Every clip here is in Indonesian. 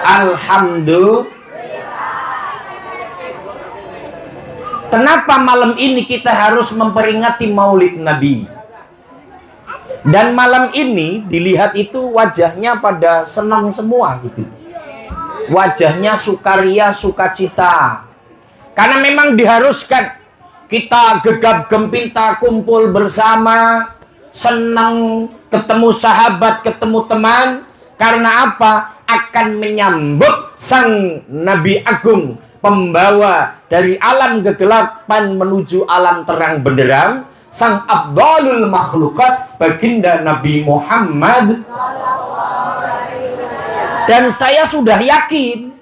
Alhamdulillah. Kenapa malam ini kita harus memperingati Maulid Nabi? Dan malam ini dilihat itu wajahnya pada senang semua gitu. Wajahnya sukaria, sukacita. Karena memang diharuskan kita gegap gempita kumpul bersama, senang ketemu sahabat, ketemu teman. Karena apa? Akan menyambut sang Nabi Agung, pembawa dari alam kegelapan menuju alam terang benderang, sang afdalul makhlukat, baginda Nabi Muhammad. Dan saya sudah yakin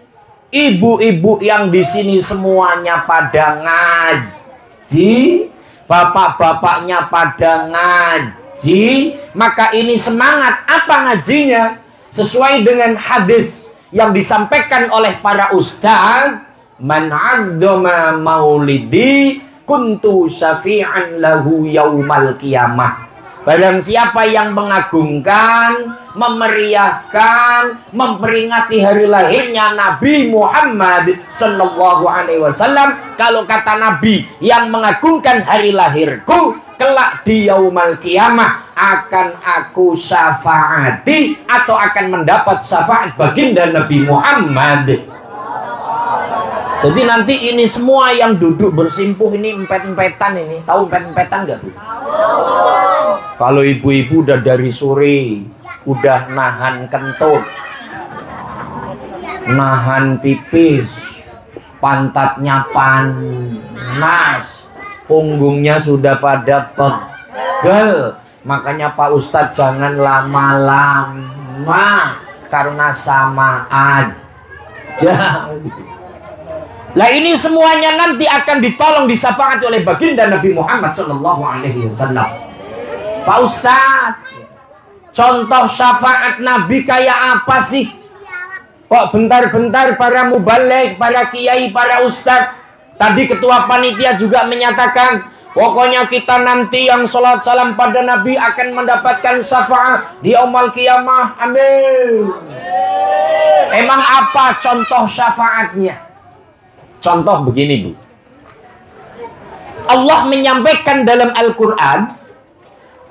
ibu-ibu yang di sini semuanya pada ngaji, bapak-bapaknya pada ngaji, maka ini semangat. Apa ngajinya? Sesuai dengan hadis yang disampaikan oleh para ustaz, man 'azzama maulidi kuntu syafi'an lahu yaumal qiyamah. Barang siapa yang mengagungkan, memeriahkan, memperingati hari lahirnya Nabi Muhammad sallallahu alaihi wasallam, kalau kata Nabi, yang mengagungkan hari lahirku, kelak di yaumal qiyamah akan aku syafaati atau akan mendapat syafaat baginda Nabi Muhammad. Jadi nanti ini semua yang duduk bersimpuh ini empet-empetan ini. Tahu empet-empetan nggak, Bu? Kalau ibu-ibu udah dari sore, udah nahan kentut, nahan pipis, pantatnya panas, punggungnya sudah pada pegel. Makanya Pak Ustadz jangan lama-lama, karena sama aja. Lah ini semuanya nanti akan ditolong, disyafaati oleh baginda Nabi Muhammad sallallahu alaihi wasallam. Pak Ustadz, contoh syafaat Nabi kayak apa sih? Kok bentar-bentar para mubaligh, para kiai, para ustadz, tadi ketua panitia juga menyatakan, pokoknya kita nanti yang sholat salam pada Nabi akan mendapatkan syafaat di yaumul qiyamah. Amin. Emang apa contoh syafaatnya? Contoh begini, Bu. Allah menyampaikan dalam Al-Quran,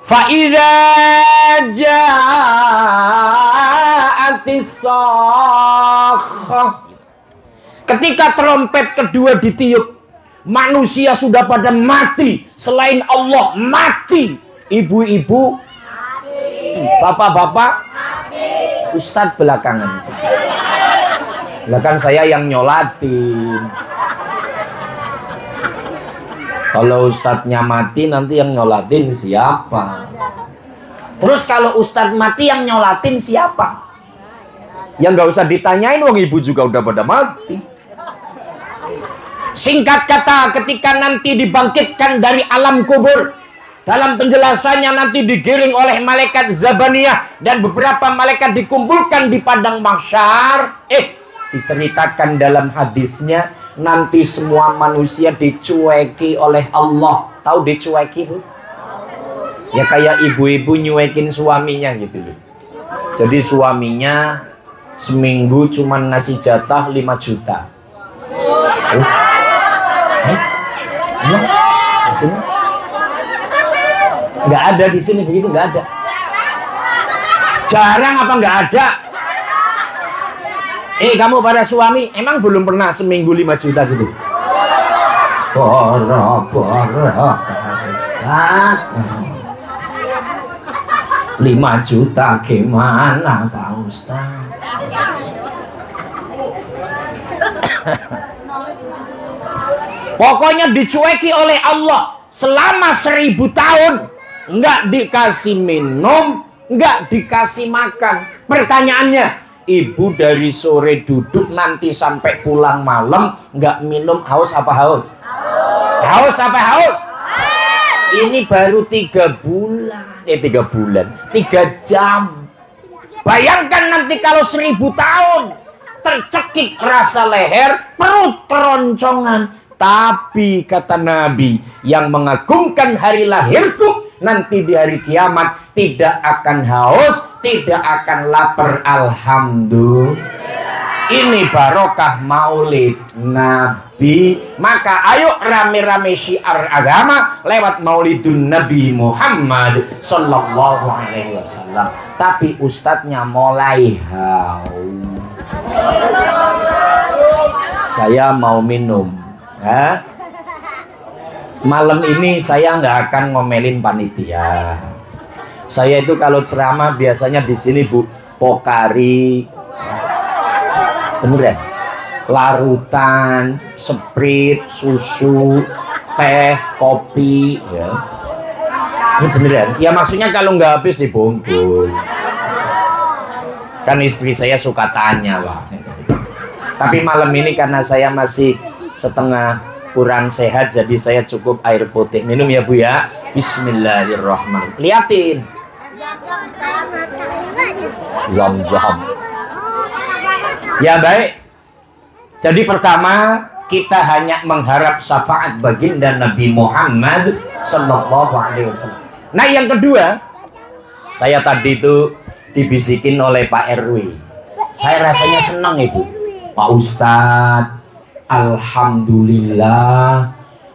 فَإِذَا جَاءَتِ الصَّاخَّةُ. Ketika trompet kedua ditiup, manusia sudah pada mati. Selain Allah mati. Ibu-ibu mati. Bapak-bapak mati. Ustadz belakangan. Belakang saya yang nyolatin. Kalau ustadznya mati, nanti yang nyolatin siapa? Terus kalau ustadz mati, yang nyolatin siapa? Ya nggak usah ditanyain, wong ibu juga udah pada mati. Singkat kata, ketika nanti dibangkitkan dari alam kubur, dalam penjelasannya nanti digiring oleh malaikat Zabaniyah, dan beberapa malaikat dikumpulkan di padang mahsyar. Diceritakan dalam hadisnya, nanti semua manusia dicueki oleh Allah. Tahu dicueki, Bu? Ya kayak ibu-ibu nyuekin suaminya gitu loh. Jadi suaminya seminggu cuman ngasih jatah 5 juta. Nggak ada di sini begitu, nggak ada. Jarang apa nggak ada? Kamu para suami emang belum pernah seminggu 5 juta gitu? Boro-boro Ustaz, 5 juta gimana Pak Ustaz? Pokoknya dicueki oleh Allah selama 1000 tahun. Nggak dikasih minum, nggak dikasih makan. Pertanyaannya, ibu dari sore duduk nanti sampai pulang malam nggak minum, haus apa haus? Haus apa haus? Ini baru 3 bulan. 3 bulan, 3 jam. Bayangkan nanti kalau 1000 tahun, tercekik rasa leher, perut keroncongan. Tapi kata Nabi, yang mengagungkan hari lahirku nanti di hari kiamat tidak akan haus, tidak akan lapar. Alhamdulillah. Ini barokah maulid Nabi. Maka ayo rame-rame syiar agama lewat maulidun Nabi Muhammad sallallahu alaihi wasallam. Tapi ustadznya mulai haus. Saya mau minum. Malam ini saya nggak akan ngomelin panitia. Saya itu kalau ceramah biasanya di sini Bu Pokari, beneran, larutan, sprite, susu, teh, kopi, ya. Ini beneran. Ya maksudnya kalau nggak habis dibungkus. Kan istri saya suka tanya, Pak. Tapi malam ini karena saya masih setengah kurang sehat, jadi saya cukup air putih. Minum ya Bu ya. Bismillahirrahmanirrahim. Liatin. Zam-zam. Ya baik. Jadi pertama kita hanya mengharap syafaat baginda Nabi Muhammad sallallahu alaihi wasallam. Nah yang kedua, saya tadi itu dibisikin oleh Pak RW. Saya rasanya senang Ibu. Pak Ustadz, alhamdulillah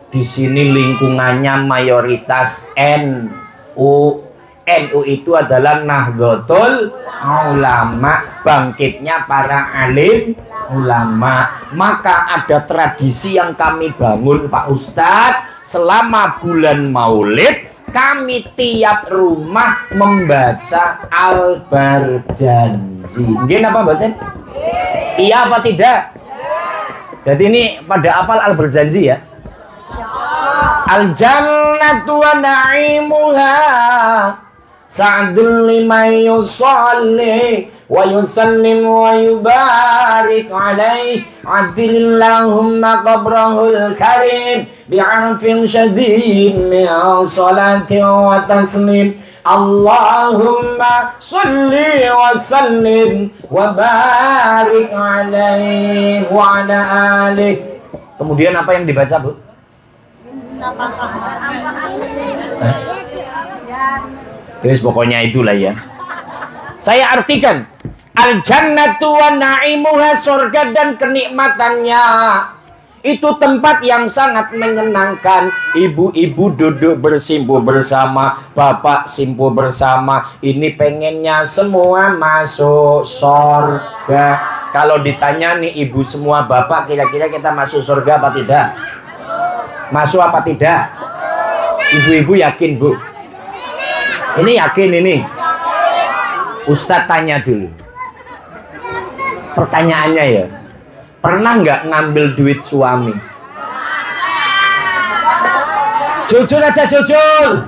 di sini lingkungannya mayoritas NU. NU itu adalah Nahdlatul Ulama, bangkitnya para alim ulama. Maka ada tradisi yang kami bangun Pak Ustadz, selama bulan Maulid kami tiap rumah membaca Al-Barjanji. Gini apa batin? Iya apa tidak? Jadi ini pada apal Al-Barjanji ya? Al-jannatu wa na'imuha sa'dun liman yusalli wa yusallim wa yubarik alaih adillahumma qabrahul karim bi'arfin syadid min salati wa taslim Allahumma salli wa sallim wa barik alaih wa ala alih. Kemudian apa yang dibaca Bu? Terus pokoknya itulah ya. Saya artikan al-jannatu wa na'imuha, surga dan kenikmatannya. Itu tempat yang sangat menyenangkan. Ibu-ibu duduk bersimpuh bersama, bapak simpuh bersama. Ini pengennya semua masuk surga. Kalau ditanya nih ibu semua bapak, kira-kira kita masuk surga apa tidak? Masuk apa tidak? Ibu-ibu yakin Bu? Ini yakin ini? Ustadz tanya dulu. Pertanyaannya ya, pernah nggak ngambil duit suami? Jujur aja jujur.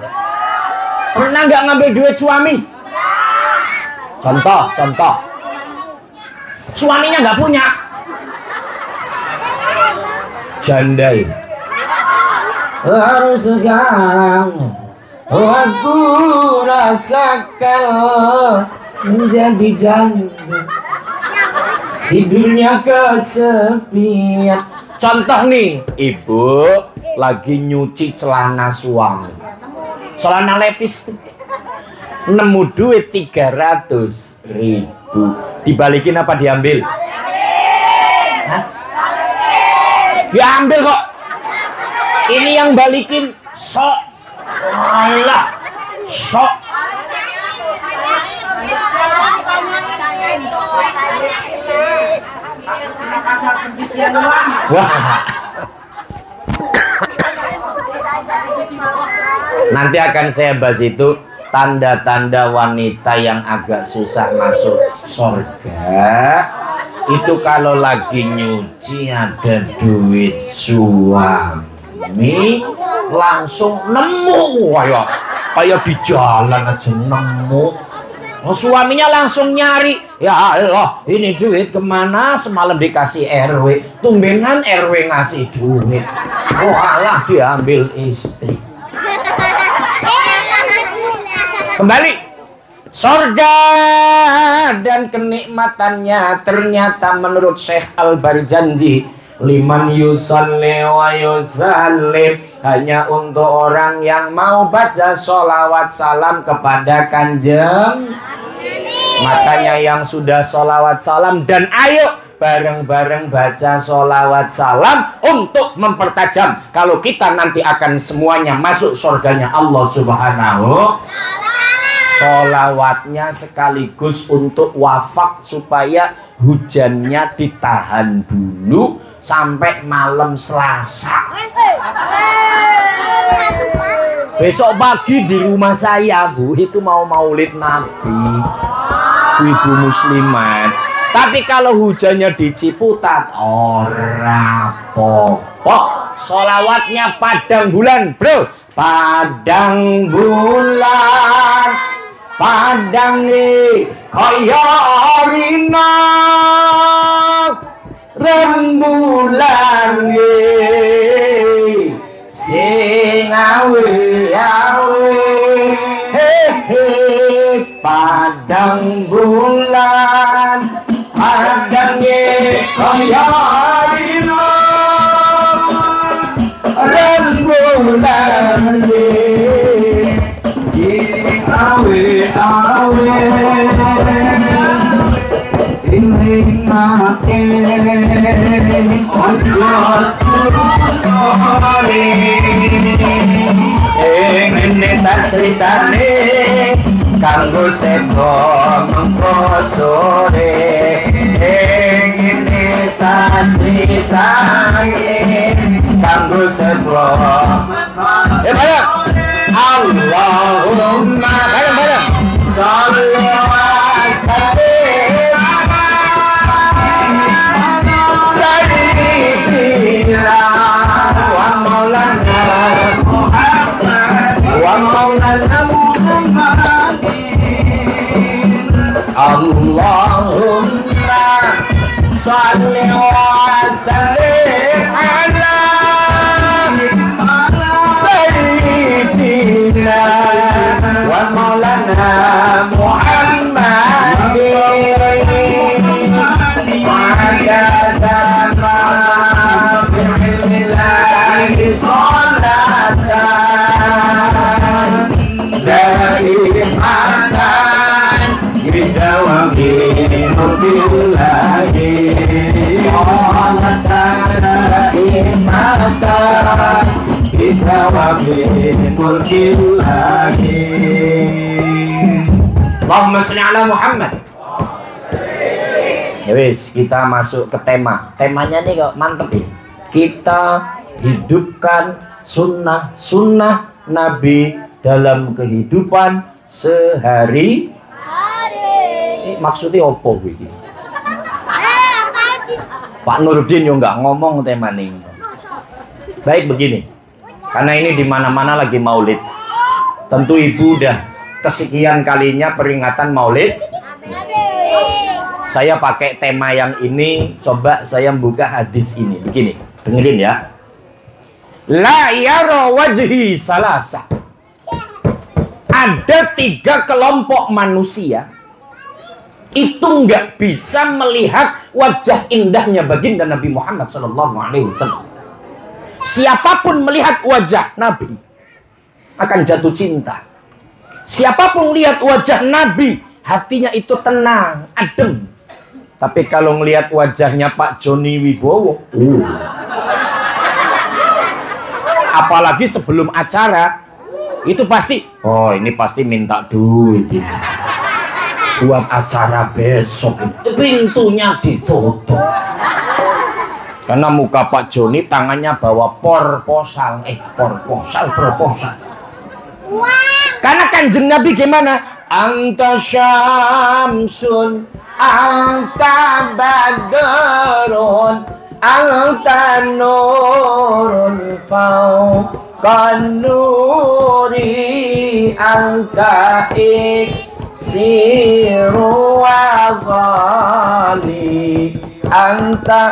Pernah nggak ngambil duit suami? Contoh. Suaminya nggak punya. Jandai. Harus sekarang aku rasakan menjadi janda, tidurnya kesepian. Contoh nih, ibu lagi nyuci celana suami, celana levis, nemu duit 300.000, dibalikin apa diambil? Hah? Diambil kok. Ini yang balikin sok. Alah, sok. Wah. Nanti akan saya bahas itu tanda-tanda wanita yang agak susah masuk surga. Itu kalau lagi nyuci ada duit suami langsung nemu, kayak di jalan aja nemu. Suaminya langsung nyari, ya Allah ini duit kemana, semalam dikasih RW, tumbenan RW ngasih duit, alah diambil istri. Kembali, surga dan kenikmatannya ternyata menurut Syekh Al-Barjanji liman yusalli wa yusallim, hanya untuk orang yang mau baca sholawat salam kepada Kanjeng. Makanya yang sudah sholawat salam dan ayo bareng-bareng baca sholawat salam untuk mempertajam kalau kita nanti akan semuanya masuk surganya Allah Subhanahu. Sholawatnya sekaligus untuk wafak supaya hujannya ditahan dulu sampai malam Selasa. Besok pagi di rumah saya, Bu, itu mau maulid Nabi, ibu muslimat. Tapi kalau hujannya di Ciputat, ora apa-apa. Sholawatnya padang bulan, bro. Padang bulan, padang nih kaya rina, rembulan nih sing awe-awe, padang bulan, padang nih kaya rina, rembulan nih sing awe-awe, ini makin ojo terus sore, ini tak ceritane kanggo sedo mengko sore, ini tak ceritane kanggo sedo. Bareng Allahumma, bareng sholli wa sallim sayyidina wa maulana Muhammad wa maulana Muhammadin. Allahumma sholli wa sallim ala sayyidina wa maulana Muhammadin wa adada ma fi ilmillahi sholatan daimatan bidawami billahi sholatan daimatan bidawami billahi. Allahumma sholli ala Muhammad. Ya wis, kita masuk ke tema. Temanya nih kok mantep ya. Kita hidupkan sunnah Nabi dalam kehidupan sehari. Maksudnya apa iki? Pak Nurdin yo nggak ngomong tema nih. Baik begini. Karena ini di mana-mana lagi maulid. Tentu ibu udah kesekian kalinya peringatan maulid. Saya pakai tema yang ini, coba saya buka hadis ini. Begini, dengerin ya. La yara wajhi salasa. Ada 3 kelompok manusia itu nggak bisa melihat wajah indahnya baginda Nabi Muhammad SAW. Siapapun melihat wajah Nabi akan jatuh cinta. Siapapun lihat wajah Nabi, hatinya itu tenang, adem. Tapi kalau melihat wajahnya Pak Joni Wibowo, apalagi sebelum acara, itu pasti, oh ini pasti minta duit ini. Buat acara besok, pintunya ditutup. Karena muka Pak Joni tangannya bawa proposal. Karena Kanjeng Nabi gimana? Anta syamsun, anta badrun, anta nurun fauqan nuri, anta iksiru wa ghali, anta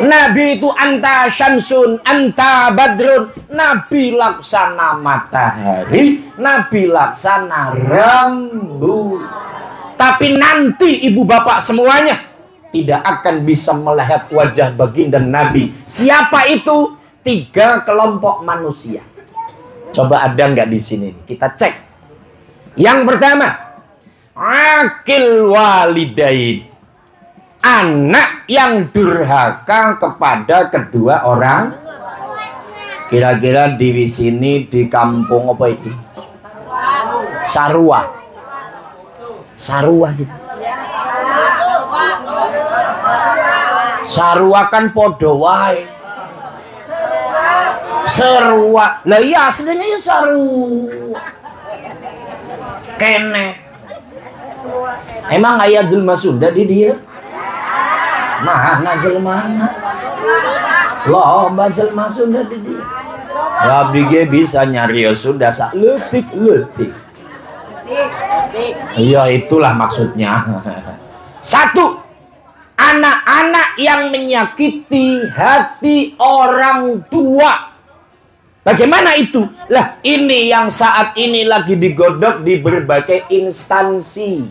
Nabi itu anta syamsun, anta badrun. Nabi laksana matahari, Nabi laksana rembulan. Tapi nanti ibu bapak semuanya tidak akan bisa melihat wajah baginda Nabi. Siapa itu? 3 kelompok manusia. Coba ada nggak di sini? Kita cek. Yang pertama, akil walidain. Anak yang durhaka kepada kedua orang. Kira-kira di sini di kampung apa ini? Sarua. Sarua gitu. Sarua kan podo wae. Sarua. Lah iya aslinya ya sarua. Kene. Emang ayah jelma Sunda di dia? Mana jelmana? Loba jelma Sunda di dia. Abdi ge bisa nyari Sunda sak leutik-leutik. Iya itulah maksudnya. 1. Anak-anak yang menyakiti hati orang tua. Bagaimana itu? Lah ini yang saat ini lagi digodok di berbagai instansi.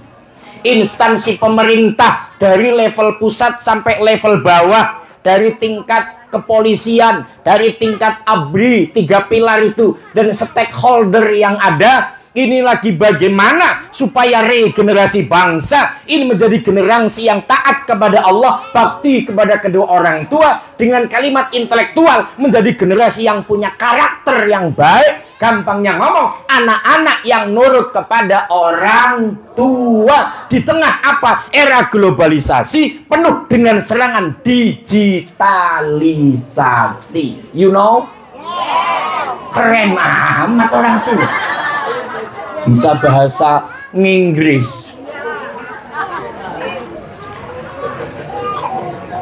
Instansi pemerintah dari level pusat sampai level bawah. Dari tingkat kepolisian, dari tingkat ABRI, 3 pilar itu. Dan stakeholder yang ada. Ini lagi bagaimana supaya regenerasi bangsa ini menjadi generasi yang taat kepada Allah, bakti kepada kedua orang tua, dengan kalimat intelektual menjadi generasi yang punya karakter yang baik. Gampangnya ngomong, anak-anak yang nurut kepada orang tua di tengah apa? Era globalisasi penuh dengan serangan digitalisasi. You know? Yes. Keren amat orang sini. Bisa bahasa Inggris.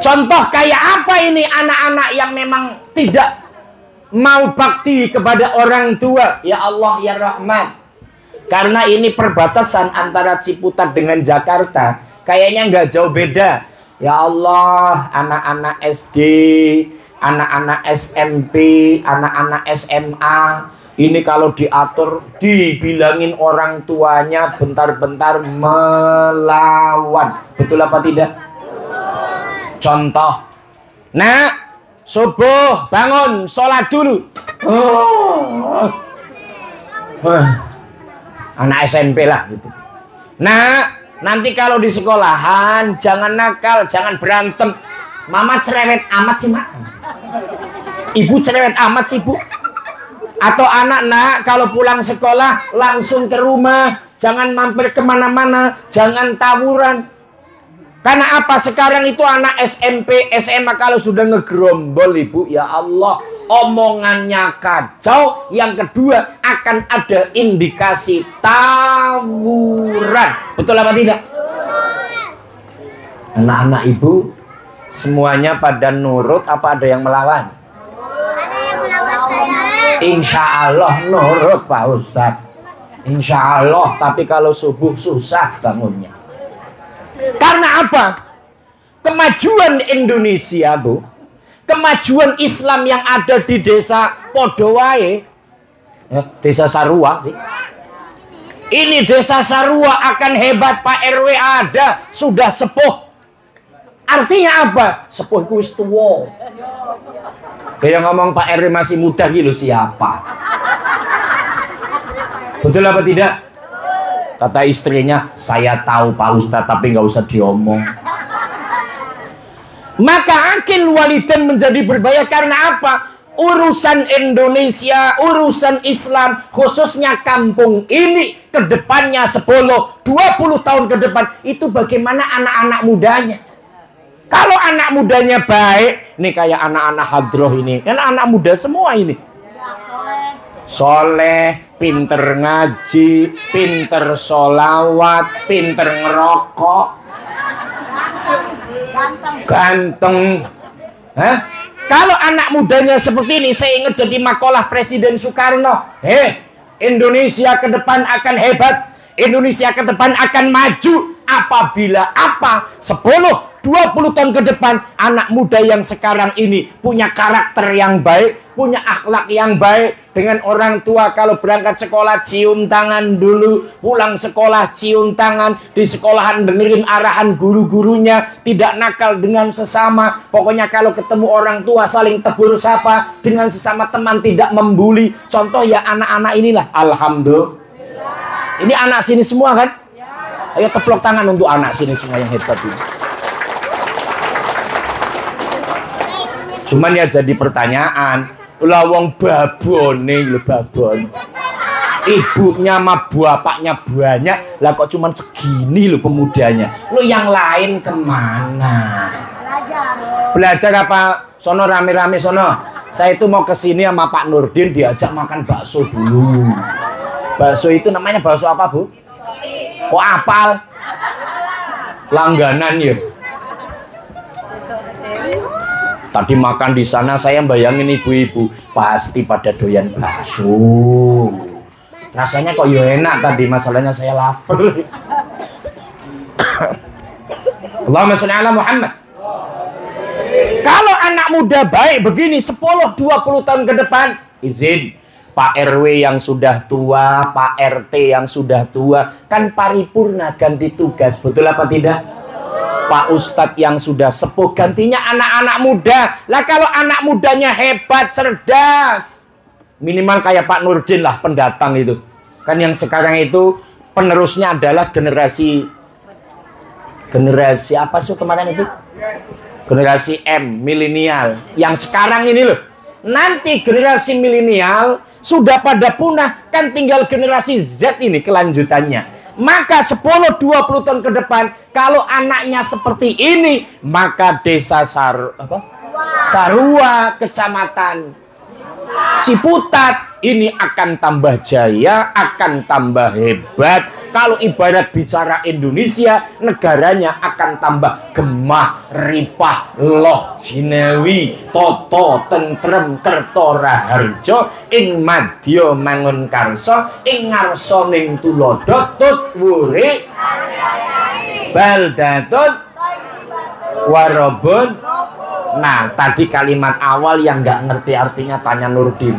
Contoh kayak apa ini anak-anak yang memang tidak mau bakti kepada orang tua? Ya Allah ya Rahman. Karena ini perbatasan antara Ciputat dengan Jakarta, kayaknya nggak jauh beda. Ya Allah, anak-anak SD, anak-anak SMP, anak-anak SMA, ini kalau diatur, dibilangin orang tuanya bentar-bentar melawan. Betul apa tidak? Contoh. Nah, subuh bangun, sholat dulu. Anak SMP lah gitu. Nah, nanti kalau di sekolahan jangan nakal, jangan berantem. Mama cerewet amat sih, Mak. Ibu cerewet amat sih, Bu. Atau anak nak kalau pulang sekolah langsung ke rumah, jangan mampir kemana-mana, jangan tawuran. Karena apa? Sekarang itu anak SMP, SMA kalau sudah ngegerombol, Ibu, ya Allah, omongannya kacau. Yang kedua, akan ada indikasi tawuran. Betul apa tidak? Anak-anak Ibu semuanya pada nurut apa ada yang melawan? Insya Allah nurut Pak Ustadz. Insya Allah. Tapi kalau subuh susah bangunnya. Karena apa? Kemajuan Indonesia, Bu, kemajuan Islam yang ada di desa Podowae, ya, desa Sarua sih. Ini desa Sarua akan hebat, Pak RW ada, sudah sepuh. Artinya apa? Sepuh itu wis tuwa. Kayak ngomong Pak RW masih muda gitu siapa? Betul apa tidak? Kata istrinya, saya tahu Pak Ustadz tapi nggak usah diomong. Maka akil walidain menjadi berbahaya karena apa? Urusan Indonesia, urusan Islam, khususnya kampung ini, kedepannya 10-20 tahun ke depan, itu bagaimana anak-anak mudanya. Kalau anak mudanya baik, nih kayak anak-anak hadroh ini, kan anak muda semua ini. Soleh, pinter ngaji, pinter sholawat, pinter ngerokok, ganteng. Hah? Kalau anak mudanya seperti ini, saya ingat jadi makalah Presiden Soekarno. Indonesia ke depan akan hebat, Indonesia ke depan akan maju apabila apa? 10 20 tahun ke depan, anak muda yang sekarang ini punya karakter yang baik, punya akhlak yang baik. Dengan orang tua kalau berangkat sekolah cium tangan dulu, pulang sekolah cium tangan, di sekolahan dengerin arahan guru-gurunya, tidak nakal dengan sesama. Pokoknya kalau ketemu orang tua saling tegur sapa, dengan sesama teman tidak membuli. Contoh ya anak-anak inilah. Alhamdulillah. Ini anak sini semua kan? Ayo teplok tangan untuk anak sini semua yang hebat ini. Cuman ya jadi pertanyaan, lawang babon nih, babon. Ibunya sama bapaknya banyak, lah kok cuman segini lo pemudanya. Lo yang lain kemana? Belajar apa? Sono rame-rame sono. Saya itu mau kesini sama Pak Nurdin, diajak makan bakso dulu. Bakso itu namanya bakso apa, Bu? Kok apal? Langganan ya. Tadi makan di sana saya bayangin ibu-ibu pasti pada doyan bakso. Rasanya kok ya enak tadi, masalahnya saya lapar. Allahumma sholli ala Muhammad. Kalau anak muda baik begini 10-20 tahun ke depan, izin Pak RW yang sudah tua, Pak RT yang sudah tua, kan paripurna ganti tugas, betul apa tidak? Pak Ustadz yang sudah sepuh gantinya anak-anak muda. Lah kalau anak mudanya hebat, cerdas, minimal kayak Pak Nurdin lah pendatang itu. Kan yang sekarang itu penerusnya adalah generasi apa sih kemarin itu? Generasi M, milenial. Yang sekarang ini loh. Nanti generasi milenial sudah pada punah, kan tinggal generasi Z ini kelanjutannya. Maka 10-20 tahun ke depan, kalau anaknya seperti ini, maka desa Sarua, kecamatan Ciputat, ini akan tambah jaya, akan tambah hebat. Kalau ibarat bicara Indonesia, negaranya akan tambah gemah, ripah, loh, jinewi, toto, tentrem, kerto, raharjo, ing madya mangun karso, ing ngarso ning tulodo, tut wuri, baldatut, warobun. Nah, tadi kalimat awal yang nggak ngerti artinya tanya Nurdin.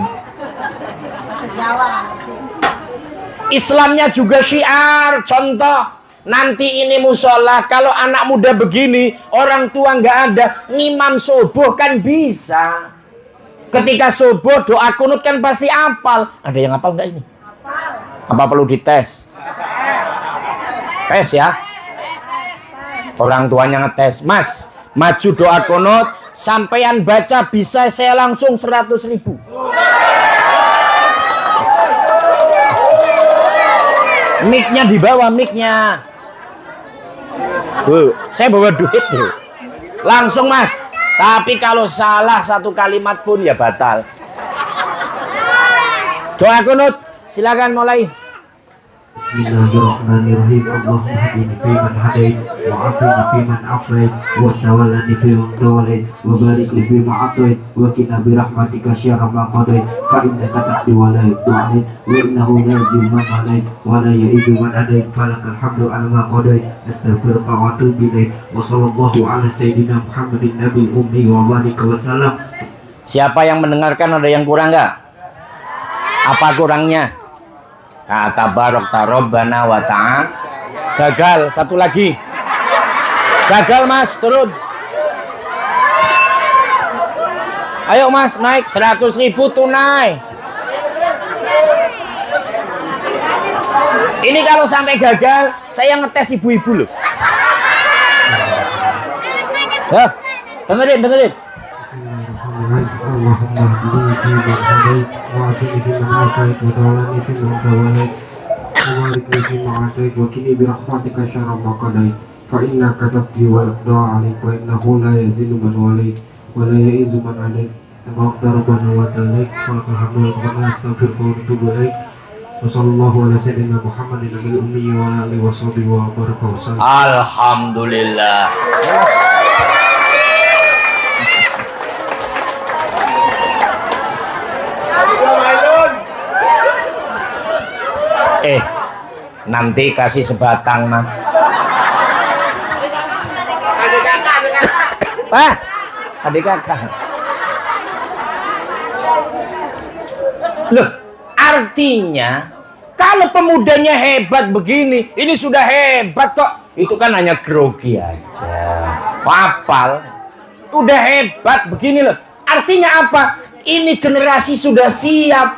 Islamnya juga syiar. Contoh, nanti ini musola, kalau anak muda begini, orang tua nggak ada, ngimam subuh kan bisa. Ketika subuh doa kunut kan pasti apal. Ada yang apal nggak ini? Apa perlu dites? Tes ya. Orang tuanya ngetes. Mas, maju doa kunut, sampean baca bisa saya langsung 100.000. Mic-nya di bawah, mic-nya. Saya bawa duit tuh. Langsung mas. Tapi kalau salah satu kalimat pun ya batal. Doa kunut, silakan mulai. Bismillahirrahmanirrahim. Allahumma hadini fi man hadait wa afini fi man afait wa tawallani fi man tawallait wa barik li fi ma atait wa qina bi rahmatika syarra ma qadait fa innaka taqdi wa la yuqdi wa innahu la yuzillu man walait wa la yu'izzu man adait falakal hamdu ala ma qadait astaghfiruka wa atubu ilaik wa sallallahu ala sayyidina Muhammadin nabil ummi wa barik wa salam. Siapa yang mendengarkan ada yang kurang nggak? Apa kurangnya? Kata barok tarobbana wa ta'ala. Gagal, satu lagi. Gagal mas, turun. Ayo mas, naik 100.000 tunai. Ini kalau sampai gagal, saya ngetes ibu-ibu loh. Ya, dengerin. Allahumma hdini fi man hadait wa afini fi man afait wa tawallani fi man tawallait wa barik li fi ma atait wa qini bi rahmatika syarra ma qadait fa innaka taqdi wa yuqda 'alaik wa innahu la yazillu man walait wa la ya'izzu man adait tabarakta rabbana wa ta'ala wa alhamdu wa astaghfiruka wa atubu ilaik wa sallallahu ala sayyidina Muhammadin nabil ummi wa ala alihi wa sahbihi wa baraka wa sallam. Alhamdulillah. Nanti kasih sebatang mas. Pak, adik kakak. Loh, artinya kalau pemudanya hebat begini, ini sudah hebat kok. Itu kan hanya grogi aja. Papal, udah hebat begini loh. Artinya apa? Ini generasi sudah siap.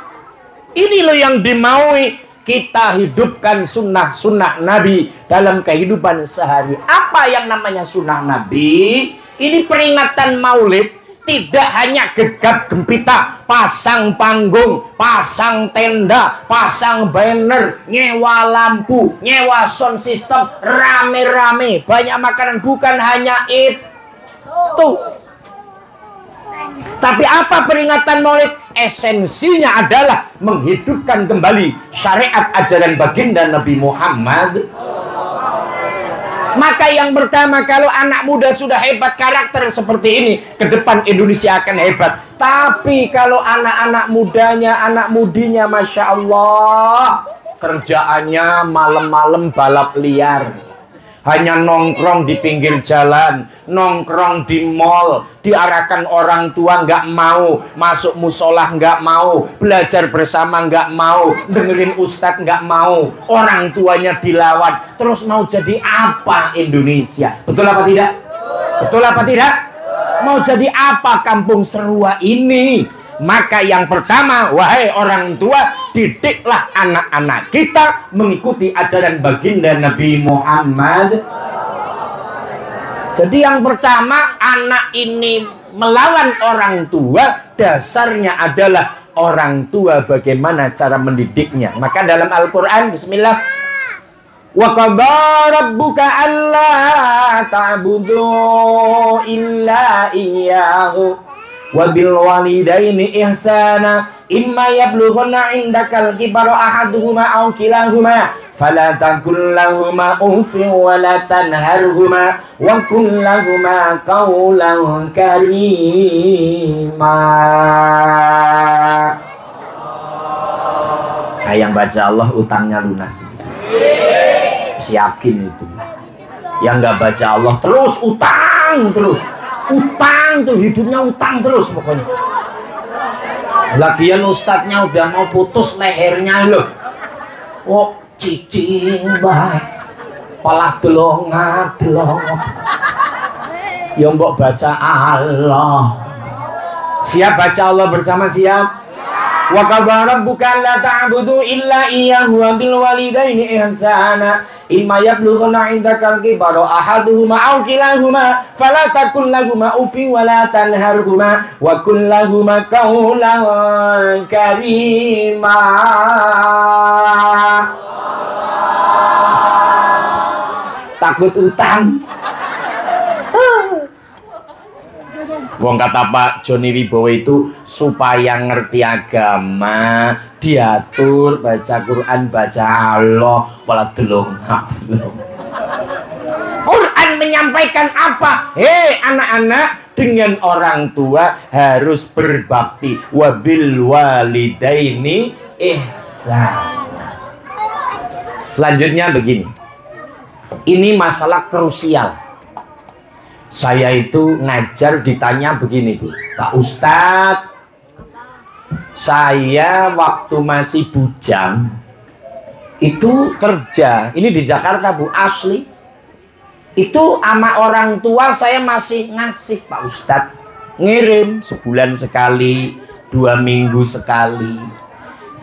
Ini loh yang dimaui. Kita hidupkan sunnah-sunnah Nabi dalam kehidupan sehari. Apa yang namanya sunnah Nabi? Ini peringatan maulid. Tidak hanya gegap gempita, pasang panggung, pasang tenda, pasang banner, nyewa lampu, nyewa sound system, rame-rame, banyak makanan. Bukan hanya itu. Tapi apa peringatan maulid? Esensinya adalah menghidupkan kembali syariat ajaran baginda Nabi Muhammad. Maka yang pertama, kalau anak muda sudah hebat karakter seperti ini, ke depan Indonesia akan hebat. Tapi kalau anak-anak mudanya, anak mudinya, Masya Allah, kerjaannya malam-malam balap liar. Hanya nongkrong di pinggir jalan, nongkrong di mall, diarahkan orang tua nggak mau, masuk musolah nggak mau, belajar bersama nggak mau, dengerin ustadz nggak mau, orang tuanya dilawat. Terus mau jadi apa Indonesia? Betul apa tidak? Betul apa tidak? Mau jadi apa kampung Serua ini? Maka yang pertama, wahai orang tua, didiklah anak-anak kita mengikuti ajaran baginda Nabi Muhammad. Jadi yang pertama, anak ini melawan orang tua, dasarnya adalah orang tua bagaimana cara mendidiknya. Maka dalam Al-Quran, bismillah, wa qadara rabbuka alla ta'budu illa iyyahu wa bil walidaini ihsana imma yablughanna 'indakal kibara ahaduhuma aw kilahuma fala taqul lahumā uffin wa la tanharhumā wa qul lahumā qawlan karīmā. Yang baca Allah utangnya lunas. Yakin itu. Yang nggak baca Allah terus utang terus. Utang tuh, hidupnya utang terus pokoknya. Lagian ustadznya udah mau putus lehernya loh. Oh, cicing baik. Palah delongat. Ya mbok baca Allah. Siap baca Allah bersama, siap? Wa qadara rabbuka alla ta'budu illa iyyahu wa bil walidaini ihsana imma yablughanna 'indakal kibara ahaduhuma aw kilahuma fala taqul lahumā uffin wa la tanharhumā wa qul lahumā qawlan karīmā. Takut utang. Wong kata Pak Joni Wibowo itu supaya ngerti agama, diatur, baca Quran, baca Allah, malah delongak. Quran menyampaikan apa? Hei anak-anak, dengan orang tua harus berbakti. Wabil walidaini ihsan. Selanjutnya begini. Ini masalah krusial. Saya itu ngajar ditanya begini, Bu. Pak Ustadz, saya waktu masih bujang itu kerja, ini di Jakarta, Bu, asli. Itu sama orang tua saya masih ngasih, Pak Ustadz. Ngirim sebulan sekali, 2 minggu sekali.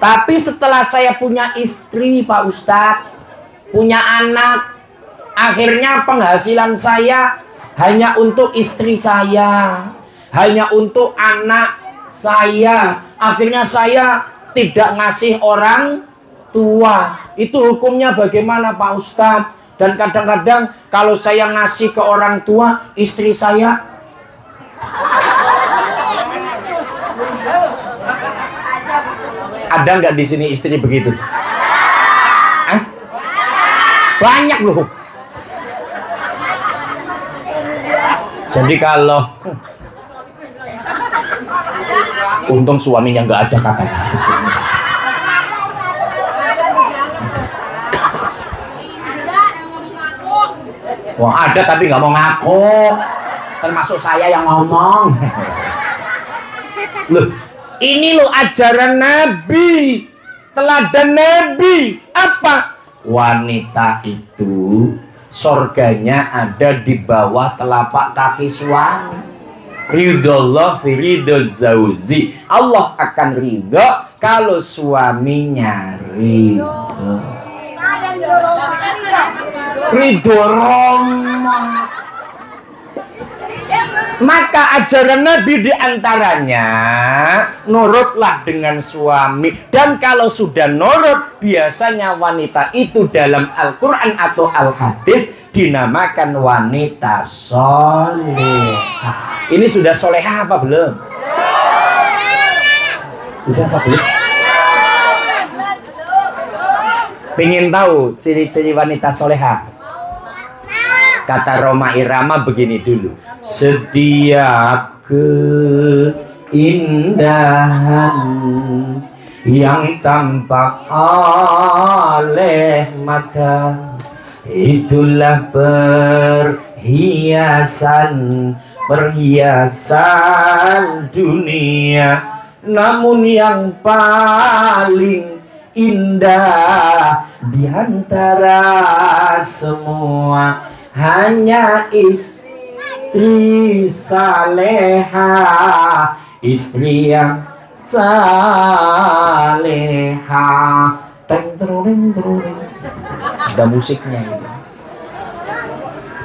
Tapi setelah saya punya istri, Pak Ustadz, punya anak, akhirnya penghasilan saya hanya untuk istri saya, hanya untuk anak saya. Akhirnya saya tidak ngasih orang tua. Itu hukumnya bagaimana, Pak Ustadz? Dan kadang-kadang kalau saya ngasih ke orang tua, istri saya ada nggak di sini istri begitu? Banyak loh. Jadi kalau untung suaminya nggak ada katanya. Wah ada tapi nggak mau ngaku. termasuk saya yang ngomong. Loh, ini loh ajaran Nabi, teladan Nabi. Apa? Wanita itu surganya ada di bawah telapak kaki suami. Ridullah fi ridho zauzi. Allah akan ridho kalau suaminya ridho. Ridho Roma. Maka ajaran Nabi diantaranya nurutlah dengan suami. Dan kalau sudah nurut, biasanya wanita itu dalam Al-Quran atau Al-Hadis dinamakan wanita solehah. Ini sudah solehah apa belum? Sudah apa belum? Pengen tahu ciri-ciri wanita solehah? Kata Roma Irama begini dulu. Setiap keindahan yang tampak oleh mata, itulah perhiasan dunia. Namun yang paling indah di antara semua hanya istri salehah, istri yang salehah. Teng terung terung. Ada musiknya ini.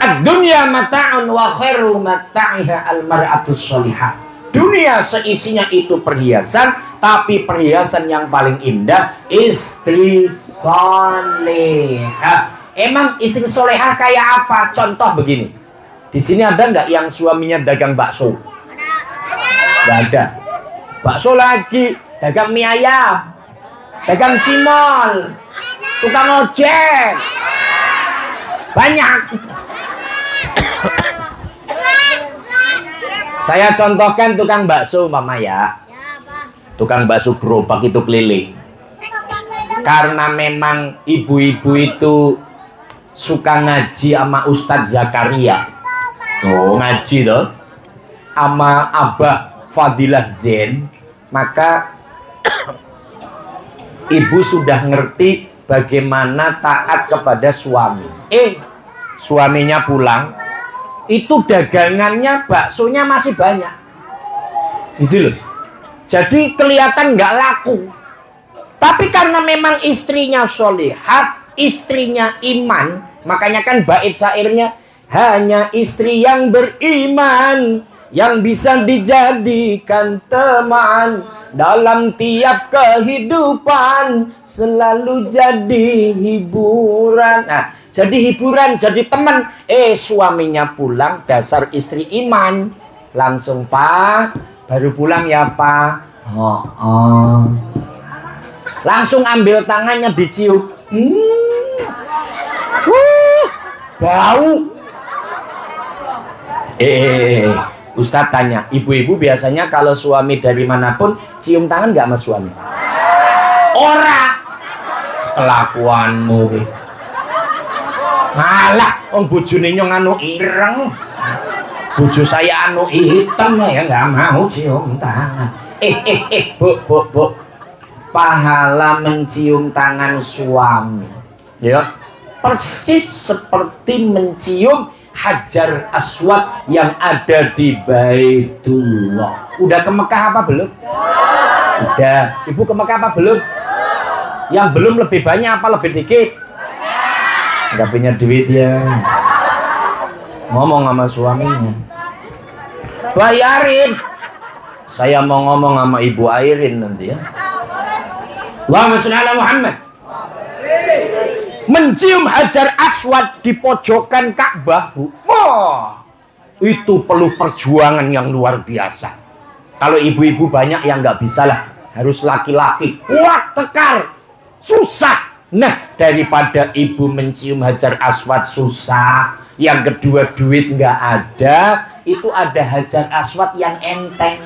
Ad-dunya mata'un wa khairu mata'iha al-mar'atus sholihah. Dunia seisinya itu perhiasan, tapi perhiasan yang paling indah istri solehah. Emang istri solehah kayak apa? Contoh begini. Di sini ada nggak yang suaminya dagang bakso? Nggak ada. Bakso lagi, dagang mie ayam, dagang cimol, tukang ojek, banyak. Saya contohkan tukang bakso, mama ya. Tukang bakso gerobak itu keliling. Karena memang ibu-ibu itu suka ngaji sama Ustadz Zakaria. Tuh, ngaji tuh. Sama Abah Fadilah Zain. Maka ibu sudah ngerti bagaimana taat kepada suami. Suaminya pulang, itu dagangannya baksonya masih banyak. Gitu loh. Jadi kelihatan nggak laku. Tapi karena memang istrinya sholihah, istrinya iman, makanya kan bait syairnya, hanya istri yang beriman yang bisa dijadikan teman dalam tiap kehidupan, selalu jadi hiburan. Nah, jadi hiburan, jadi teman. Suaminya pulang, dasar istri iman, langsung, Pak, baru pulang ya Pak. Langsung ambil tangannya dicium. Bau. Ustadz tanya, ibu-ibu biasanya kalau suami dari manapun cium tangan nggak sama suami? Ora. Kelakuanmu. Malah, bojone nyong anu ireng. Bojo saya anu hitam ya nggak mau cium tangan. Bu. Pahala mencium tangan suami, ya, persis seperti mencium Hajar Aswad yang ada di Baitullah. Udah ke Mekah apa belum? Udah. Ibu ke Mekah apa belum? Yang belum lebih banyak apa lebih dikit? Nggak punya duit ya. Ngomong sama suaminya, bayarin. Saya mau ngomong sama Ibu Airin nanti ya. Allahumma sholli ala Muhammad. Mencium Hajar Aswad di pojokan Ka'bah, Bu. Itu perlu perjuangan yang luar biasa. Kalau ibu-ibu banyak yang nggak bisa lah, harus laki-laki. Kuat, tekar, susah. Nah, daripada ibu mencium Hajar Aswad susah, yang kedua duit nggak ada, itu ada Hajar Aswad yang enteng.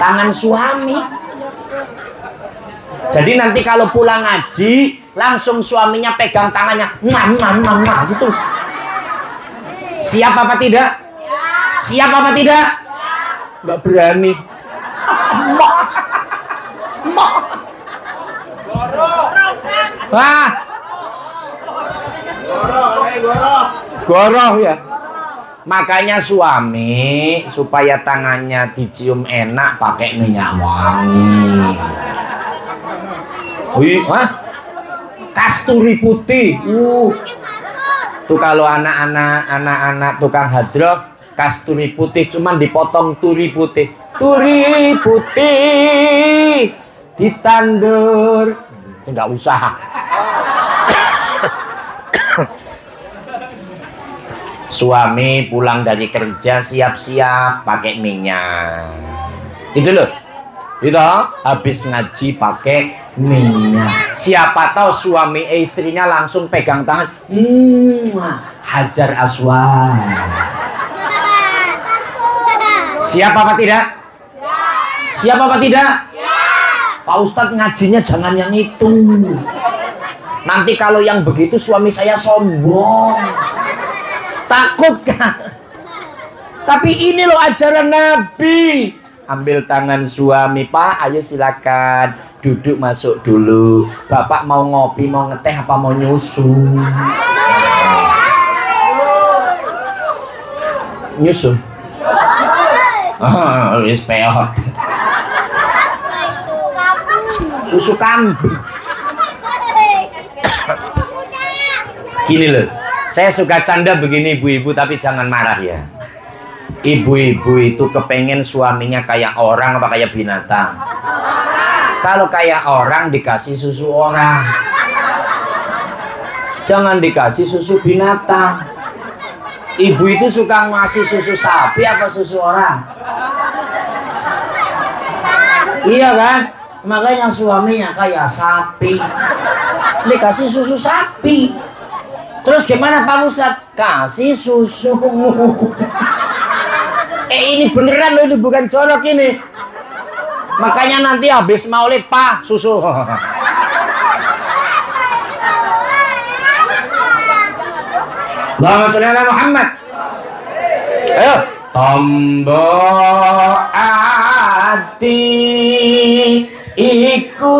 Tangan suami. Jadi nanti kalau pulang ngaji, langsung suaminya pegang tangannya, gitu. Siap apa tidak? Siap apa tidak? Nggak berani. Wah, goroh ya. Makanya suami supaya tangannya dicium enak pakai minyak wangi. Wih, wah, kasturi putih. Tuh kalau anak-anak tukang hadroh, kasturi putih cuman dipotong turi putih. Turi putih ditandur. Enggak usah. Suami pulang dari kerja siap-siap pakai minyak. Itu loh. Itu habis ngaji pakai minyak. Siapa tahu suami istrinya langsung pegang tangan. Hajar Aswad. Siap apa tidak? Siap apa tidak? Pak Ustadz ngajinya jangan yang itu. Nanti kalau yang begitu suami saya sombong. Takut kan? Tapi ini loh ajaran Nabi. Ambil tangan suami, Pak, ayo silakan duduk masuk dulu. Bapak mau ngopi, mau ngeteh apa mau nyusu? Nyusu. Wis peot. Susu kambing. Gini loh, saya suka canda begini ibu-ibu, tapi jangan marah ya. Ibu-ibu itu kepengen suaminya kayak orang apa kayak binatang? Kalau kayak orang dikasih susu orang, jangan dikasih susu binatang. Ibu itu suka ngasih susu sapi apa susu orang? Iya kan? Makanya suaminya kayak sapi, dikasih susu sapi. Terus gimana Pak Ustadz? Kasih susu. Ini beneran loh, ini bukan colok ini. Makanya nanti habis maulid, Pak, susu. Allahumma sholli ala Muhammad. Ayo. Tombo ati iku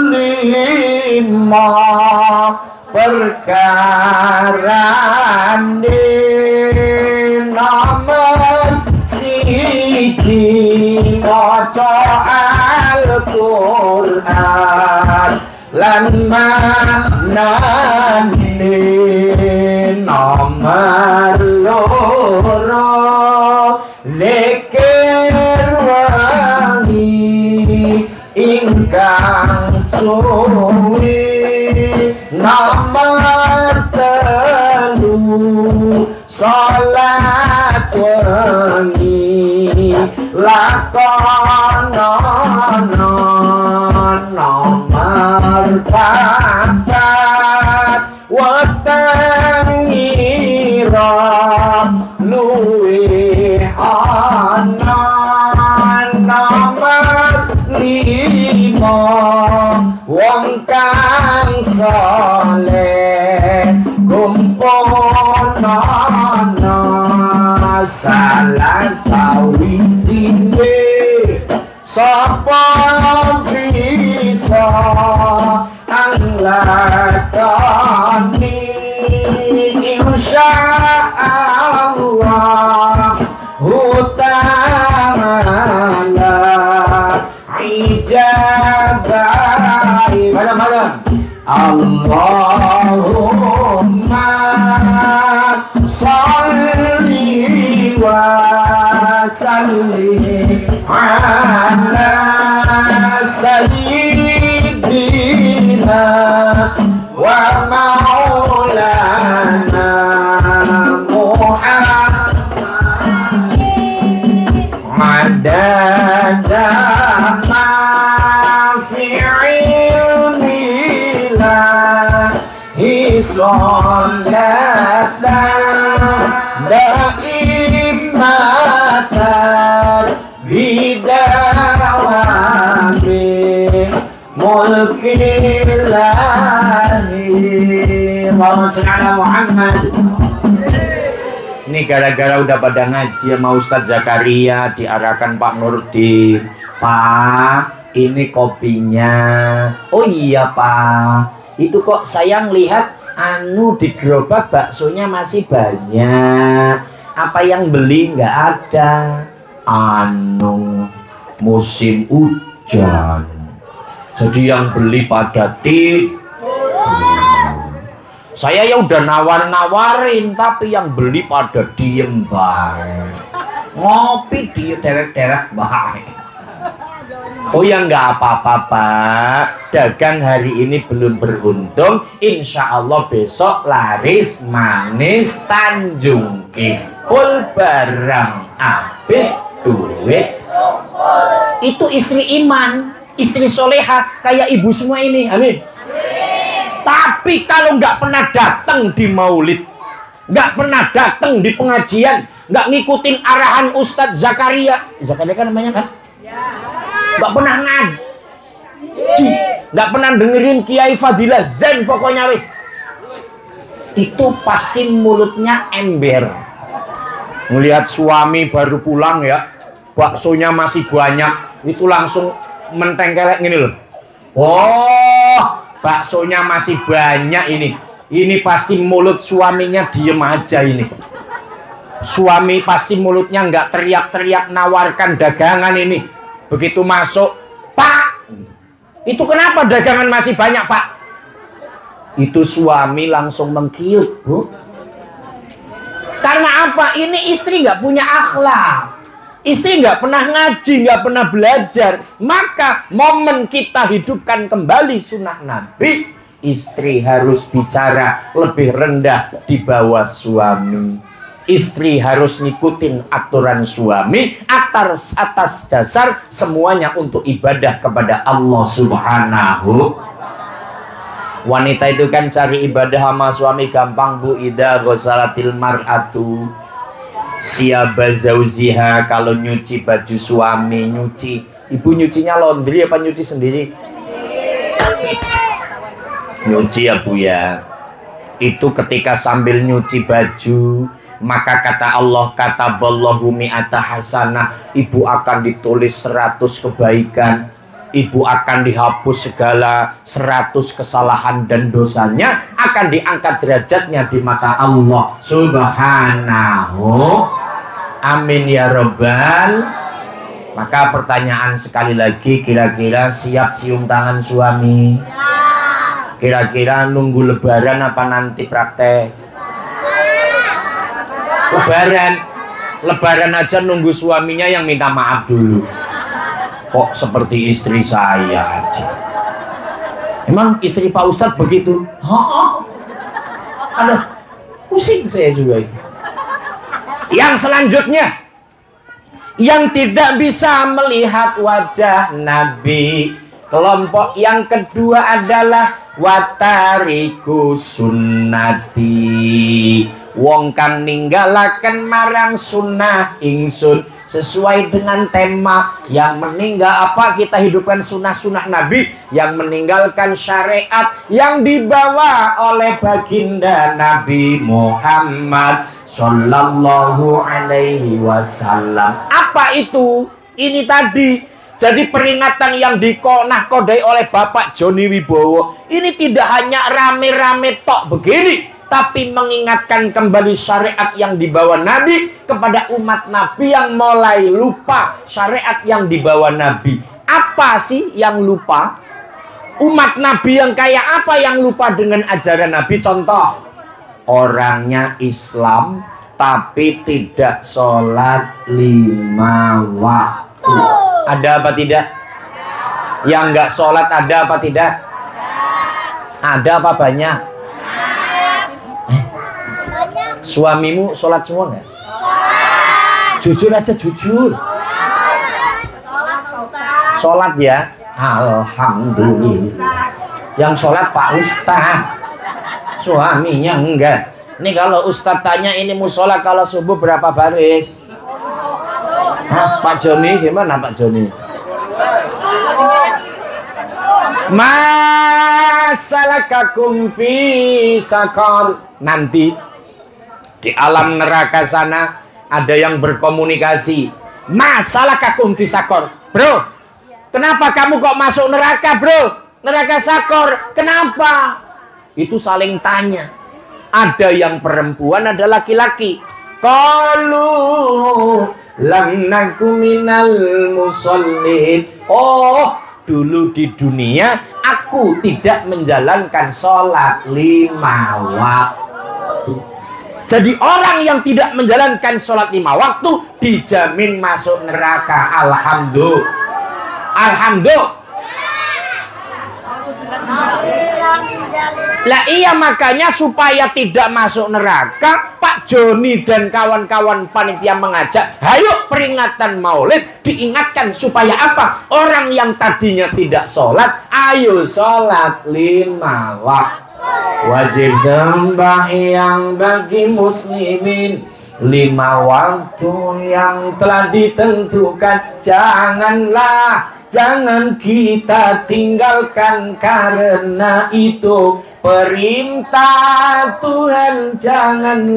lima perkara di nomor siji maca Al-Qur'an lan maknane nomor loro lekir wangi ingkang suwi nomor telu salat wengi lakonono nomor papat wetangira luwih ana nomor lima wong kang saleh kumpulono salah sawijine sapa bisa anglakoni insyaallah utamana ijabai malam-malam Allahumma sholli wa sallim ala sayyidina wa maulana Muhammad ma fi'ilillahi sholatan daimatan bidawami mulkillahi Allahumma sholli ala Muhammad. Ini gara-gara udah pada ngaji sama Ustadz Zakaria, diarahkan Pak Nurdin. Pak, ini kopinya. Oh iya Pak, itu kok saya ngelihat di gerobak baksonya masih banyak. Apa yang beli nggak ada? Musim hujan. Jadi yang beli pada saya ya udah nawarin, tapi yang beli pada diem baik. Ngopi dia derek-derek baik. Oh ya nggak apa-apa Pak, dagang hari ini belum beruntung, insya Allah besok laris manis Tanjung Kipul, barang habis duit. Itu istri iman, istri soleha kayak ibu semua ini, amin. Tapi kalau nggak pernah datang di maulid, nggak pernah datang di pengajian, nggak ngikutin arahan Ustadz Zakaria kan namanya kan? Nggak pernah ngaji, nggak pernah dengerin Kiai Fadilah Zen, pokoknya wis. Itu pasti mulutnya ember. Melihat suami baru pulang ya, baksonya masih banyak, itu langsung mentengkelek gini loh. Oh, baksonya masih banyak ini. Ini pasti mulut suaminya diem aja ini. Suami pasti mulutnya nggak teriak-teriak nawarkan dagangan ini. Begitu masuk, Pak, itu kenapa dagangan masih banyak Pak? Itu suami langsung mengkiut, Bu. Karena apa? Ini istri nggak punya akhlak. Istri nggak pernah ngaji, nggak pernah belajar. Maka momen kita hidupkan kembali sunnah Nabi, istri harus bicara lebih rendah di bawah suami. Istri harus ngikutin aturan suami atas dasar semuanya untuk ibadah kepada Allah Subhanahu. Wanita itu kan cari ibadah sama suami gampang Bu. Idza ghusalatil mar'atu siaba zauziha, kalau nyuci baju suami, nyuci. Ibu nyucinya laundry apa nyuci sendiri? Nyuci ya Bu ya. Itu ketika sambil nyuci baju, maka kata Allah, kataballahu mi'ata hasanah, ibu akan ditulis 100 kebaikan. Ibu akan dihapus segala 100 kesalahan dan dosanya, akan diangkat derajatnya di mata Allah Subhanahu. Amin ya Rabbal. Maka pertanyaan sekali lagi, kira-kira siap cium tangan suami? Kira-kira nunggu lebaran apa nanti praktek? Lebaran aja nunggu suaminya yang minta maaf dulu. Kok seperti istri saya aja. Emang istri Pak Ustadz begitu? Aduh, pusing saya juga. Yang selanjutnya, yang tidak bisa melihat wajah Nabi. Kelompok yang kedua adalah watariku sunnati, wong kang ninggalaken marang sunnah ingsun. Sesuai dengan tema, yang meninggal apa, kita hidupkan sunnah-sunnah Nabi, yang meninggalkan syariat yang dibawa oleh baginda Nabi Muhammad Sallallahu Alaihi Wasallam. Apa itu? Ini tadi. Jadi peringatan yang dikonah-kodai oleh Bapak Joni Wibowo ini tidak hanya rame-rame tok begini, tapi mengingatkan kembali syariat yang dibawa Nabi kepada umat Nabi yang mulai lupa syariat yang dibawa Nabi. Apa sih yang lupa? Umat Nabi yang kayak apa yang lupa dengan ajaran Nabi? Contoh, orangnya Islam tapi tidak sholat 5 waktu. Ada apa tidak? Yang nggak sholat ada apa tidak? Ada apa banyak? Suamimu sholat semua nggak? Jujur aja, jujur. Sholat ya? Alhamdulillah. Yang sholat Pak Ustadz, suaminya enggak. Ini kalau Ustadz tanya, ini musola kalau subuh berapa baris? Hah, Pak Joni gimana Pak Joni? Masalakakum fi sakor. Nanti Di alam neraka sana ada yang berkomunikasi. Masalah kakum fi sakor. Bro, kenapa kamu kok masuk neraka, bro? Neraka sakor. Kenapa? Itu saling tanya. Ada yang perempuan, ada laki-laki. Qalu lam naku minal musallin. Oh, dulu di dunia aku tidak menjalankan sholat 5 waktu. Jadi orang yang tidak menjalankan sholat 5 waktu dijamin masuk neraka. Alhamdulillah. Alhamdulillah. Lah iya, makanya supaya tidak masuk neraka, Pak Joni dan kawan-kawan panitia mengajak, ayo peringatan Maulid diingatkan supaya apa? Orang yang tadinya tidak sholat, ayo sholat 5 waktu. Wajib sembahyang bagi muslimin 5 waktu yang telah ditentukan. Jangan kita tinggalkan, karena itu perintah Tuhan. Jangan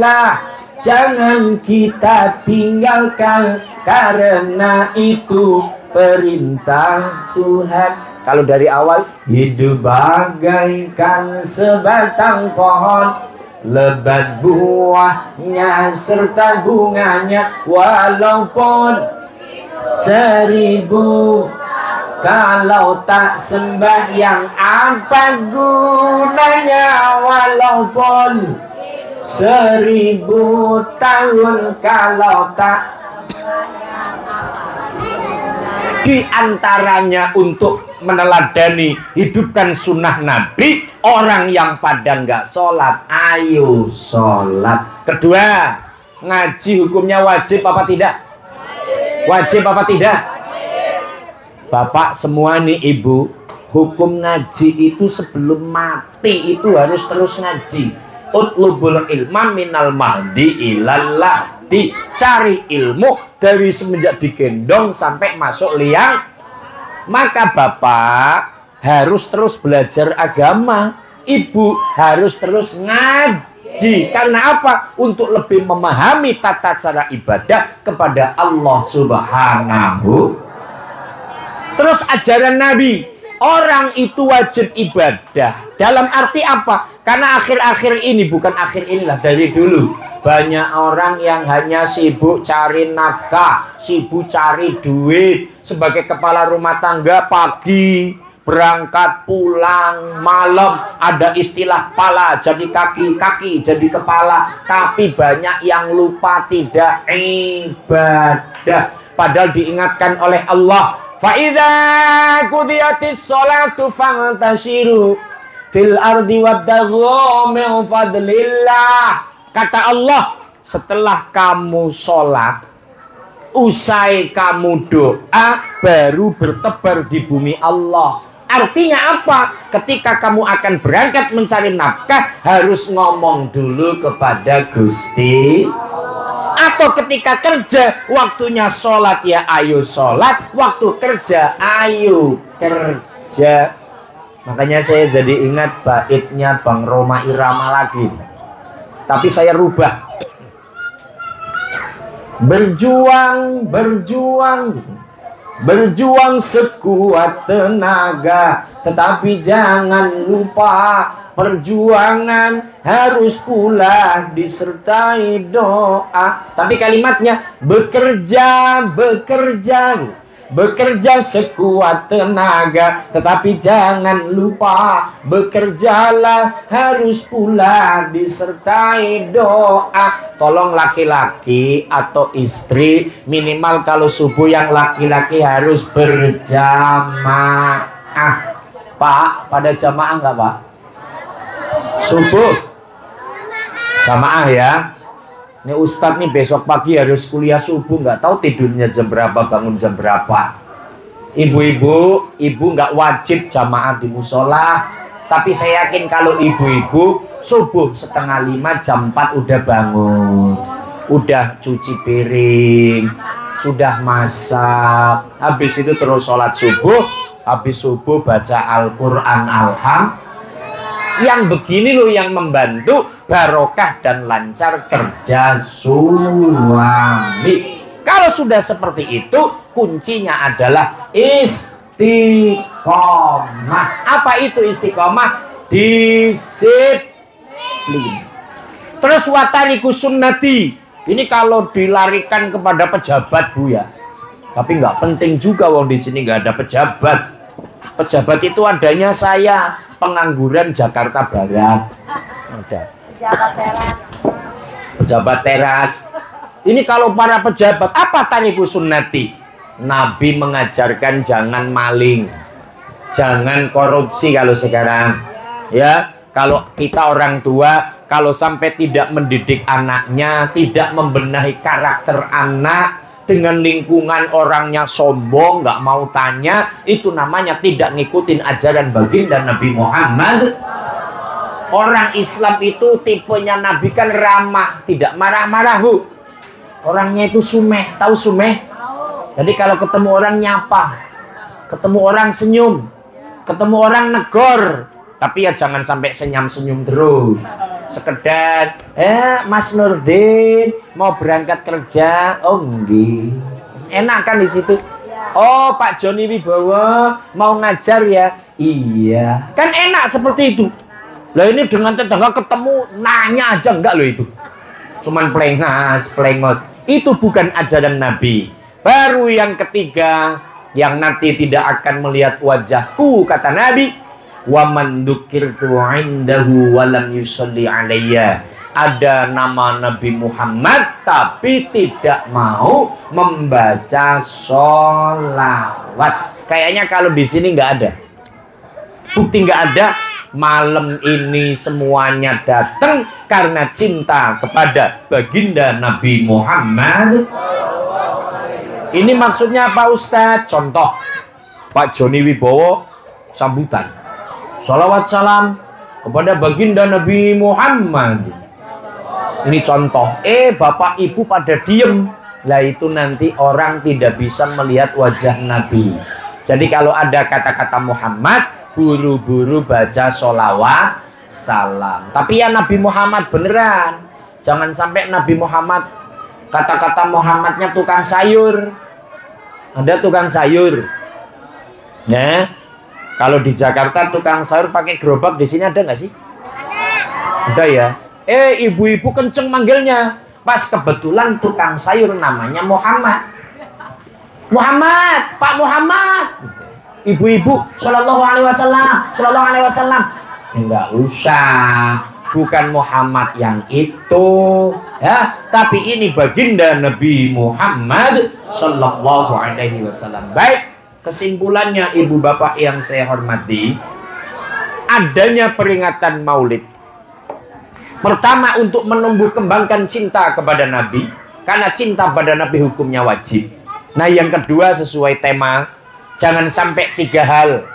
kita tinggalkan, karena itu perintah Tuhan. Kalau dari awal, hidup bagaikan sebatang pohon, lebat buahnya serta bunganya, walaupun 1000 kalau tak sembahyang apa gunanya, walaupun 1000 tahun kalau tak. Di antaranya untuk meneladani hidupkan sunnah Nabi, orang yang pada nggak sholat, ayo sholat. Kedua, ngaji hukumnya wajib apa tidak? Wajib apa tidak? Bapak semua nih, ibu, hukum ngaji itu sebelum mati itu harus terus ngaji. Utlubul ilma minal mahdi ilal lahdi. Cari ilmu dari semenjak digendong sampai masuk liang. Maka bapak harus terus belajar agama, ibu harus terus ngaji. Karena apa? Untuk lebih memahami tata cara ibadah kepada Allah Subhanahu. Terus ajaran Nabi, orang itu wajib ibadah. Dalam arti apa? Karena akhir-akhir ini, bukan akhir inilah, dari dulu banyak orang yang hanya sibuk cari nafkah, sibuk cari duit. Sebagai kepala rumah tangga, pagi berangkat, pulang malam, ada istilah pala jadi kaki, kaki jadi kepala. Tapi banyak yang lupa tidak ibadah. Padahal diingatkan oleh Allah, فَإِذَا قُضِيَتِ الصَّلَاةُ فَانْتَشِرُوا fil ardi wabtaghu min fadlillah. Kata Allah, setelah kamu sholat, usai kamu doa, baru bertebar di bumi Allah. Artinya apa? Ketika kamu akan berangkat mencari nafkah, harus ngomong dulu kepada Gusti. Atau ketika kerja, waktunya sholat ya ayo sholat, waktu kerja ayo kerja. Makanya saya jadi ingat baitnya Bang Roma Irama lagi, tapi saya rubah. Berjuang, berjuang, berjuang sekuat tenaga, tetapi jangan lupa perjuangan harus pula disertai doa. Tapi kalimatnya bekerja, bekerja, bekerja sekuat tenaga, tetapi jangan lupa bekerjalah harus pula disertai doa. Tolong laki-laki atau istri, minimal kalau subuh yang laki-laki harus berjamaah. Pak, pada jamaah nggak Pak? Subuh jamaah ya. Ini Ustadz nih besok pagi harus kuliah subuh, nggak tahu tidurnya jam berapa, bangun jam berapa. Ibu-ibu, ibu nggak wajib jamaah di musola, tapi saya yakin kalau ibu-ibu subuh 4:30 jam 4 udah bangun, udah cuci piring, sudah masak, habis itu terus sholat subuh, habis subuh baca Al-Quran, Yang begini loh yang membantu barokah dan lancar kerja suami. Kalau sudah seperti itu, kuncinya adalah istiqomah. Apa itu istiqomah? Disiplin. Terus watariku sunnati. Ini kalau dilarikan kepada pejabat, Bu ya. Tapi nggak penting juga, wong di sini nggak ada pejabat. Pejabat itu adanya saya, pengangguran Jakarta Barat. Ada. Pejabat teras. Pejabat teras. Ini kalau para pejabat, apa tariku sunnati? Nabi mengajarkan jangan maling, jangan korupsi kalau sekarang. Ya, kalau kita orang tua, kalau sampai tidak mendidik anaknya, tidak membenahi karakter anak, dengan lingkungan orangnya sombong, nggak mau tanya, itu namanya tidak ngikutin ajaran baginda Nabi Muhammad. Orang Islam itu tipenya Nabi kan ramah, tidak marah-marah, Bu. Orangnya itu sumeh, tahu sumeh? Jadi kalau ketemu orang nyapa, ketemu orang senyum, ketemu orang negor, tapi ya jangan sampai senyum-senyum terus. Sekedar, Mas Nurdin mau berangkat kerja, oh enggak, enak kan di situ. Oh Pak Joni Wibowo mau ngajar ya, iya, kan enak seperti itu. Lah ini dengan tetangga ketemu nanya aja enggak loh itu, cuman plengos. Itu bukan ajaran Nabi. Baru yang ketiga, yang nanti tidak akan melihat wajahku, kata Nabi. Wa man dzukirtu 'indahu wa lam yusalli 'alayya. Ada nama Nabi Muhammad tapi tidak mau membaca sholawat. Kayaknya kalau di sini nggak ada. Bukti nggak ada. Malam ini semuanya datang karena cinta kepada baginda Nabi Muhammad. Ini maksudnya apa Ustadz? Contoh, Pak Joni Wibowo sambutan. Salawat salam kepada baginda Nabi Muhammad. Ini contoh. Bapak ibu pada diem. Lah itu nanti orang tidak bisa melihat wajah Nabi. Jadi kalau ada kata-kata Muhammad, buru-buru baca sholawat salam. Tapi ya Nabi Muhammad beneran. Jangan sampai Nabi Muhammad, kata-kata Muhammadnya tukang sayur. Ada tukang sayur. Nah, kalau di Jakarta tukang sayur pakai gerobak, di sini ada nggak sih? Ada ya. Ibu-ibu kenceng manggilnya. Pas kebetulan tukang sayur namanya Muhammad. Muhammad, Pak Muhammad. Ibu-ibu, Shallallahu Alaihi Wasallam, Shallallahu Alaihi Wasallam. Enggak usah. Bukan Muhammad yang itu, ya. Tapi ini baginda Nabi Muhammad Shallallahu Alaihi Wasallam. Baik. Kesimpulannya ibu bapak yang saya hormati, adanya peringatan maulid. Pertama untuk menumbuh kembangkan cinta kepada Nabi, karena cinta pada Nabi hukumnya wajib. Nah yang kedua sesuai tema, jangan sampai 3 hal.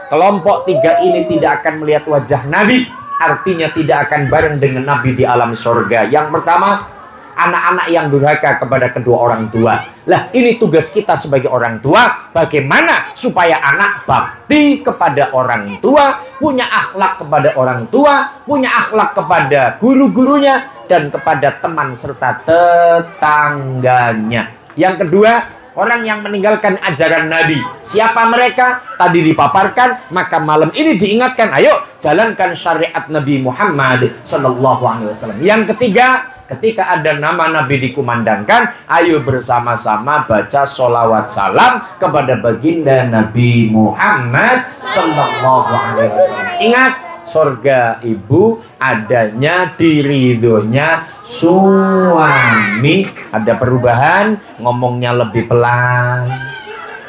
Kelompok 3 ini tidak akan melihat wajah Nabi, artinya tidak akan bareng dengan Nabi di alam surga. Yang pertama, anak-anak yang durhaka kepada kedua orang tua. Lah ini tugas kita sebagai orang tua, bagaimana supaya anak bakti kepada orang tua, punya akhlak kepada orang tua, punya akhlak kepada guru-gurunya, dan kepada teman serta tetangganya. Yang kedua, orang yang meninggalkan ajaran Nabi. Siapa mereka? Tadi dipaparkan, maka malam ini diingatkan, ayo jalankan syariat Nabi Muhammad Sallallahu Alaihi Wasallam. Yang ketiga, ketika ada nama Nabi dikumandangkan, ayo bersama-sama baca sholawat salam kepada baginda Nabi Muhammad Sallallahu Alaihi Wasallam. Ingat, surga ibu adanya di ridhonya suami. Ada perubahan, ngomongnya lebih pelan.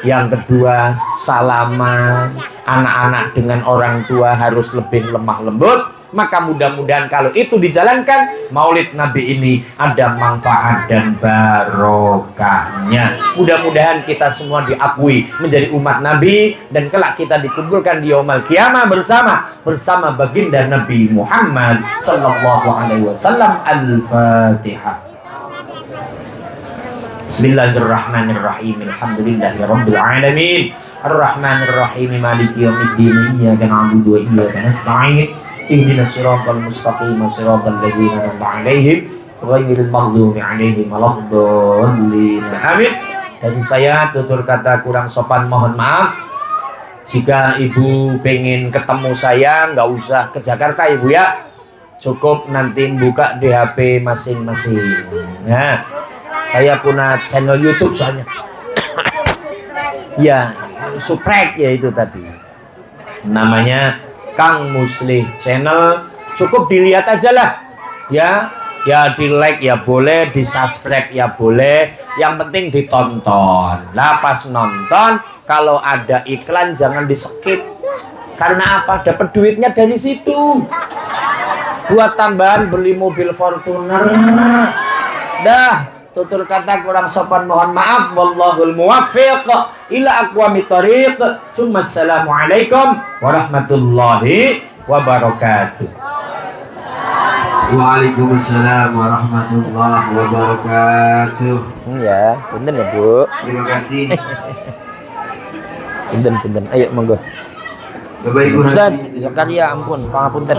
Yang kedua, salaman. Anak-anak dengan orang tua harus lebih lemah lembut. Maka mudah-mudahan kalau itu dijalankan, maulid Nabi ini ada manfaat dan barokahnya. Mudah-mudahan kita semua diakui menjadi umat Nabi, dan kelak kita dikumpulkan di yaumul qiyamah bersama baginda Nabi Muhammad Sallallahu Alaihi Wasallam. Al-Fatihah. Bismillahirrahmanirrahim. Alhamdulillahirabbil alamin. Ar-Rahmanirrahim. Maliki yaumiddin. Iyyaka na'budu wa iyyaka nasta'in. ihdinas siratal mustaqim siratal ladzina an'amta 'alaihim ghairil maghdubi 'alaihim waladdallin. Amin. Dari saya tutur kata kurang sopan mohon maaf. Jika ibu pengen ketemu saya nggak usah ke Jakarta ibu ya, cukup nanti buka di HP masing-masing. Nah, saya punya channel YouTube soalnya. Ya, subscribe ya itu tadi. Namanya Kang Muslih Channel. Cukup dilihat aja lah. Ya, ya di like ya boleh, di subscribe ya boleh. Yang penting ditonton. Lah pas nonton, kalau ada iklan jangan di skip. Karena apa? Dapat duitnya dari situ. Buat tambahan beli mobil Fortuner. Dah, tutur kata kurang sopan mohon maaf. Wallahul muwaffiq ila aqwamit thoriq. Assalamualaikum warahmatullahi wabarakatuh. Waalaikumsalam warahmatullahi wabarakatuh. Ya, punten ya Bu. Terima kasih. Punten. Ayo monggo. Bapak Ibu Ustaz Zakaria ampun, pangapunten.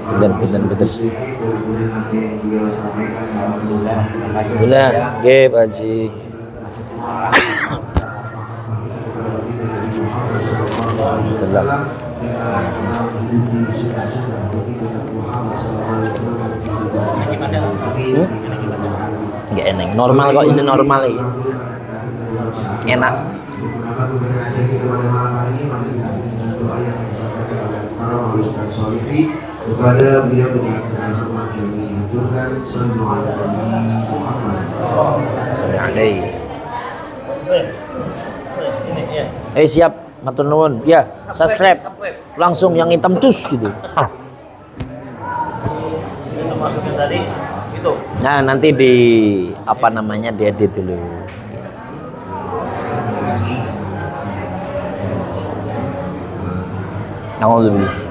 Punten. Alhamdulillah, nggih Pak Haji. Tenang. Nggak enak. Normal kok ini normal ya. Enak. Kepada beliau dengan segala hormat kami haturkan sallallahu alaihi. Siap, matur nuwun. Ya, subscribe. Langsung yang hitam cus gitu. Nah, nanti di apa namanya diedit dulu. Alhamdulillah.